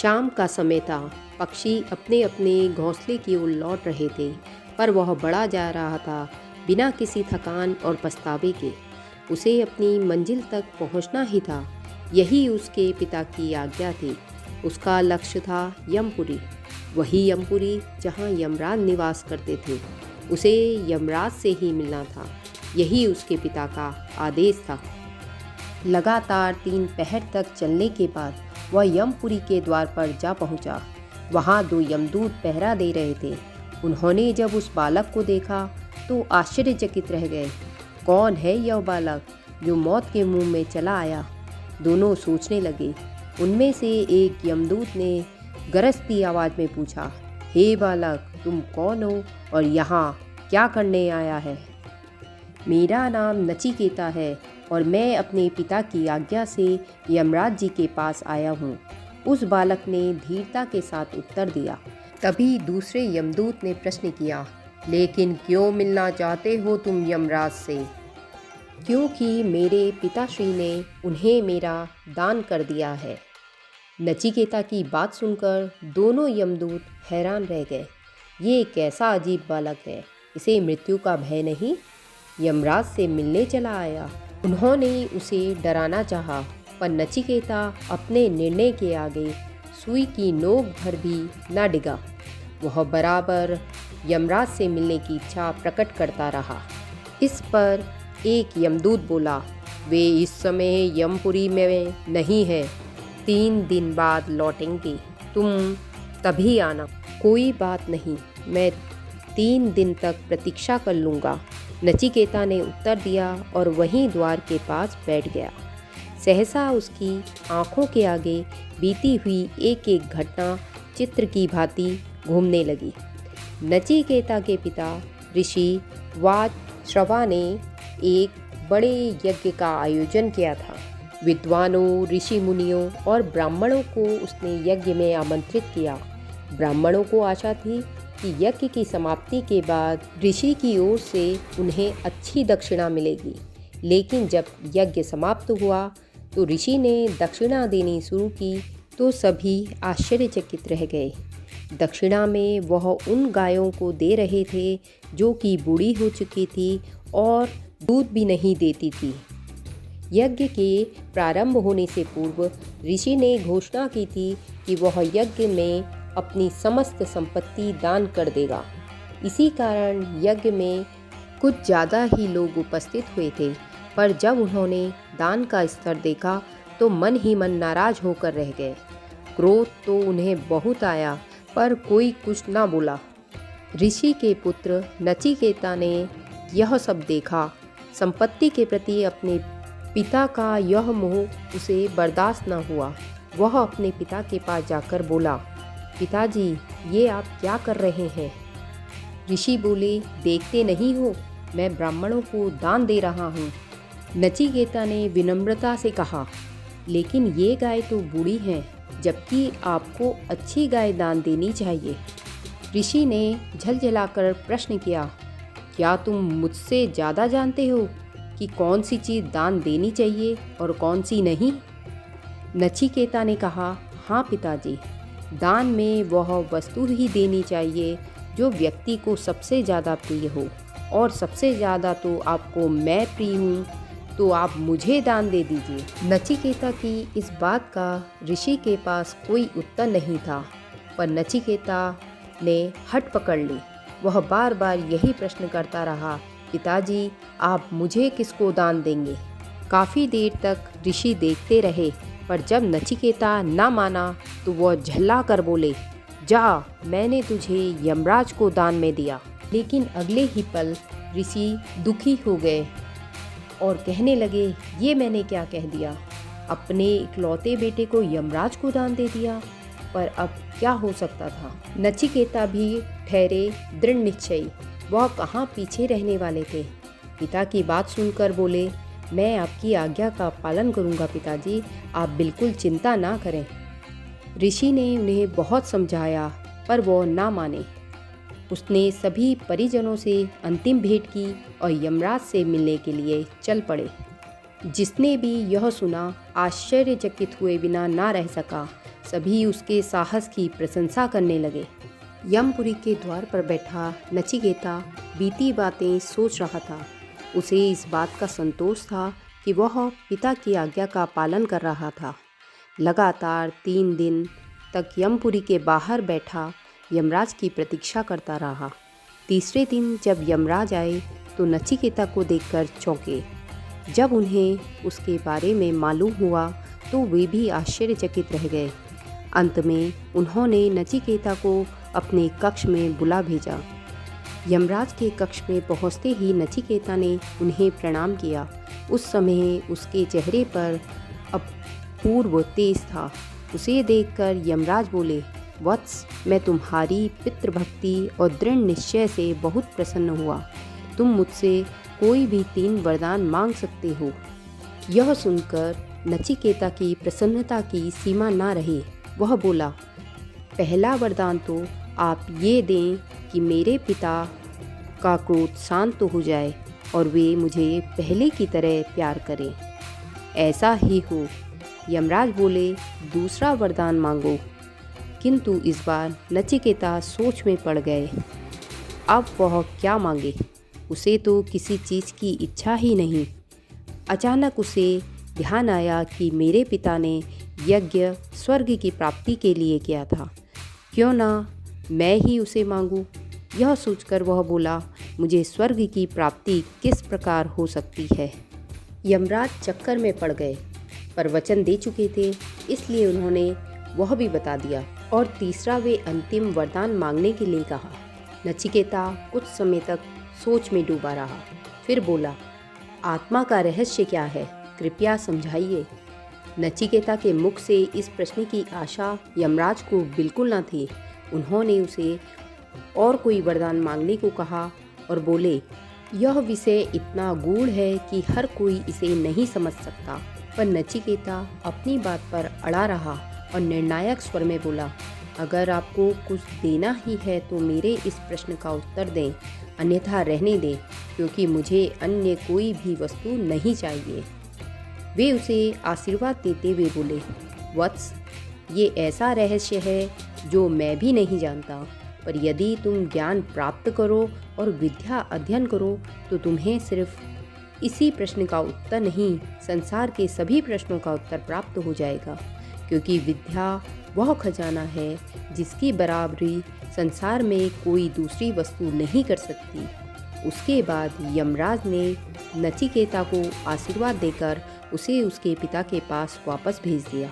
शाम का समय था। पक्षी अपने अपने घोंसले की ओर लौट रहे थे, पर वह बढ़ा जा रहा था बिना किसी थकान और पछतावे के। उसे अपनी मंजिल तक पहुंचना ही था। यही उसके पिता की आज्ञा थी। उसका लक्ष्य था यमपुरी, वही यमपुरी जहां यमराज निवास करते थे। उसे यमराज से ही मिलना था। यही उसके पिता का आदेश था। लगातार 3 पहर तक चलने के बाद वह यमपुरी के द्वार पर जा पहुंचा। वहां 2 यमदूत पहरा दे रहे थे। उन्होंने जब उस बालक को देखा तो आश्चर्यचकित रह गए। कौन है यह बालक जो मौत के मुंह में चला आया? दोनों सोचने लगे। उनमें से एक यमदूत ने गरजती आवाज में पूछा, हे बालक, तुम कौन हो और यहाँ क्या करने आया है? मेरा नाम नचिकेता है और मैं अपने पिता की आज्ञा से यमराज जी के पास आया हूँ, उस बालक ने धीरता के साथ उत्तर दिया। तभी दूसरे यमदूत ने प्रश्न किया, लेकिन क्यों मिलना चाहते हो तुम यमराज से? क्योंकि मेरे पिताश्री ने उन्हें मेरा दान कर दिया है। नचिकेता की बात सुनकर दोनों यमदूत हैरान रह गए। ये कैसा अजीब बालक है, इसे मृत्यु का भय नहीं? यमराज से मिलने चला आया। उन्होंने उसे डराना चाहा, पर नचिकेता अपने निर्णय के आगे सुई की नोक भर भी न डिगा। वह बराबर यमराज से मिलने की इच्छा प्रकट करता रहा। इस पर एक यमदूत बोला, वे इस समय यमपुरी में नहीं है, 3 दिन बाद लौटेंगे, तुम तभी आना। कोई बात नहीं, मैं 3 दिन तक प्रतीक्षा कर लूँगा, नचिकेता ने उत्तर दिया और वहीं द्वार के पास बैठ गया। सहसा उसकी आंखों के आगे बीती हुई एक एक घटना चित्र की भांति घूमने लगी। नचिकेता के पिता ऋषि वाजश्रवा ने एक बड़े यज्ञ का आयोजन किया था। विद्वानों, ऋषि मुनियों और ब्राह्मणों को उसने यज्ञ में आमंत्रित किया। ब्राह्मणों को आशा थी कि यज्ञ की समाप्ति के बाद ऋषि की ओर से उन्हें अच्छी दक्षिणा मिलेगी। लेकिन जब यज्ञ समाप्त हुआ तो ऋषि ने दक्षिणा देनी शुरू की तो सभी आश्चर्यचकित रह गए। दक्षिणा में वह उन गायों को दे रहे थे जो कि बूढ़ी हो चुकी थी और दूध भी नहीं देती थी। यज्ञ के प्रारंभ होने से पूर्व ऋषि ने घोषणा की थी कि वह यज्ञ में अपनी समस्त संपत्ति दान कर देगा। इसी कारण यज्ञ में कुछ ज़्यादा ही लोग उपस्थित हुए थे, पर जब उन्होंने दान का स्तर देखा तो मन ही मन नाराज होकर रह गए। क्रोध तो उन्हें बहुत आया, पर कोई कुछ ना बोला। ऋषि के पुत्र नचिकेता ने यह सब देखा। संपत्ति के प्रति अपने पिता का यह मोह उसे बर्दाश्त न हुआ। वह अपने पिता के पास जाकर बोला, पिताजी, ये आप क्या कर रहे हैं? ऋषि बोले, देखते नहीं हो, मैं ब्राह्मणों को दान दे रहा हूँ। नचिकेता ने विनम्रता से कहा, लेकिन ये गाय तो बूढ़ी हैं, जबकि आपको अच्छी गाय दान देनी चाहिए। ऋषि ने झलझलाकर प्रश्न किया, क्या तुम मुझसे ज़्यादा जानते हो कि कौन सी चीज़ दान देनी चाहिए और कौन सी नहीं? नचिकेता ने कहा, हाँ पिताजी, दान में वह वस्तु ही देनी चाहिए जो व्यक्ति को सबसे ज़्यादा प्रिय हो, और सबसे ज़्यादा तो आपको मैं प्रिय हूँ, तो आप मुझे दान दे दीजिए। नचिकेता की इस बात का ऋषि के पास कोई उत्तर नहीं था, पर नचिकेता ने हट पकड़ ली। वह बार बार यही प्रश्न करता रहा, पिताजी, आप मुझे किसको दान देंगे? काफ़ी देर तक ऋषि देखते रहे, पर जब नचिकेता ना माना तो वह झल्ला कर बोले, जा, मैंने तुझे यमराज को दान में दिया। लेकिन अगले ही पल ऋषि दुखी हो गए और कहने लगे, ये मैंने क्या कह दिया? अपने इकलौते बेटे को यमराज को दान दे दिया, पर अब क्या हो सकता था? नचिकेता भी ठहरे दृढ़ निश्चयी। वह कहाँ पीछे रहने वाले थे। पिता की बात सुनकर बोले, मैं आपकी आज्ञा का पालन करूँगा पिताजी, आप बिल्कुल चिंता ना करें। ऋषि ने उन्हें बहुत समझाया, पर वो ना माने। उसने सभी परिजनों से अंतिम भेंट की और यमराज से मिलने के लिए चल पड़े। जिसने भी यह सुना आश्चर्यचकित हुए बिना ना रह सका। सभी उसके साहस की प्रशंसा करने लगे। यमपुरी के द्वार पर बैठा नचिकेता बीती बातें सोच रहा था। उसे इस बात का संतोष था कि वह पिता की आज्ञा का पालन कर रहा था। लगातार 3 दिन तक यमपुरी के बाहर बैठा यमराज की प्रतीक्षा करता रहा। तीसरे दिन जब यमराज आए तो नचिकेता को देखकर चौंके। जब उन्हें उसके बारे में मालूम हुआ तो वे भी आश्चर्यचकित रह गए। अंत में उन्होंने नचिकेता को अपने कक्ष में बुला भेजा। यमराज के कक्ष में पहुंचते ही नचिकेता ने उन्हें प्रणाम किया। उस समय उसके चेहरे पर अपूर्व तेज था। उसे देखकर यमराज बोले, वत्स, मैं तुम्हारी पितृभक्ति और दृढ़ निश्चय से बहुत प्रसन्न हुआ। तुम मुझसे कोई भी 3 वरदान मांग सकते हो। यह सुनकर नचिकेता की प्रसन्नता की सीमा ना रही। वह बोला, पहला वरदान तो आप ये दें कि मेरे पिता का क्रोध शांत हो जाए और वे मुझे पहले की तरह प्यार करें। ऐसा ही हो। यमराज बोले, दूसरा वरदान मांगो। किंतु इस बार नचिकेता सोच में पड़ गए। अब वह क्या मांगे? उसे तो किसी चीज़ की इच्छा ही नहीं। अचानक उसे ध्यान आया कि मेरे पिता ने यज्ञ स्वर्ग की प्राप्ति के लिए किया था। क्यों ना मैं ही उसे मांगूं? यह सोचकर वह बोला, मुझे स्वर्ग की प्राप्ति किस प्रकार हो सकती है? यमराज चक्कर में पड़ गए, पर वचन दे चुके थे, इसलिए उन्होंने वह भी बता दिया और तीसरा वे अंतिम वरदान मांगने के लिए कहा। नचिकेता कुछ समय तक सोच में डूबा रहा, फिर बोला, आत्मा का रहस्य क्या है? कृपया समझाइए। नचिकेता के मुख से इस प्रश्न की आशा यमराज को बिल्कुल न थी। उन्होंने उसे और कोई वरदान मांगने को कहा और बोले, यह विषय इतना गूढ़ है कि हर कोई इसे नहीं समझ सकता। पर नचिकेता अपनी बात पर अड़ा रहा और निर्णायक स्वर में बोला, अगर आपको कुछ देना ही है तो मेरे इस प्रश्न का उत्तर दें, अन्यथा रहने दें, क्योंकि मुझे अन्य कोई भी वस्तु नहीं चाहिए। वे उसे आशीर्वाद देते हुए बोले, वत्स, ये ऐसा रहस्य है जो मैं भी नहीं जानता, पर यदि तुम ज्ञान प्राप्त करो और विद्या अध्ययन करो तो तुम्हें सिर्फ इसी प्रश्न का उत्तर नहीं, संसार के सभी प्रश्नों का उत्तर प्राप्त हो जाएगा, क्योंकि विद्या वह खजाना है जिसकी बराबरी संसार में कोई दूसरी वस्तु नहीं कर सकती। उसके बाद यमराज ने नचिकेता को आशीर्वाद देकर उसे उसके पिता के पास वापस भेज दिया।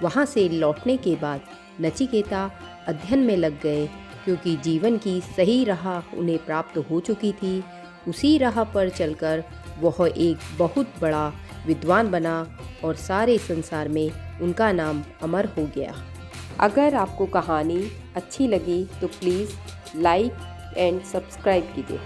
वहाँ से लौटने के बाद नचिकेता अध्ययन में लग गए, क्योंकि जीवन की सही राह उन्हें प्राप्त हो चुकी थी। उसी राह पर चलकर वह एक बहुत बड़ा विद्वान बना और सारे संसार में उनका नाम अमर हो गया। अगर आपको कहानी अच्छी लगी तो प्लीज़ लाइक एंड सब्सक्राइब कीजिए।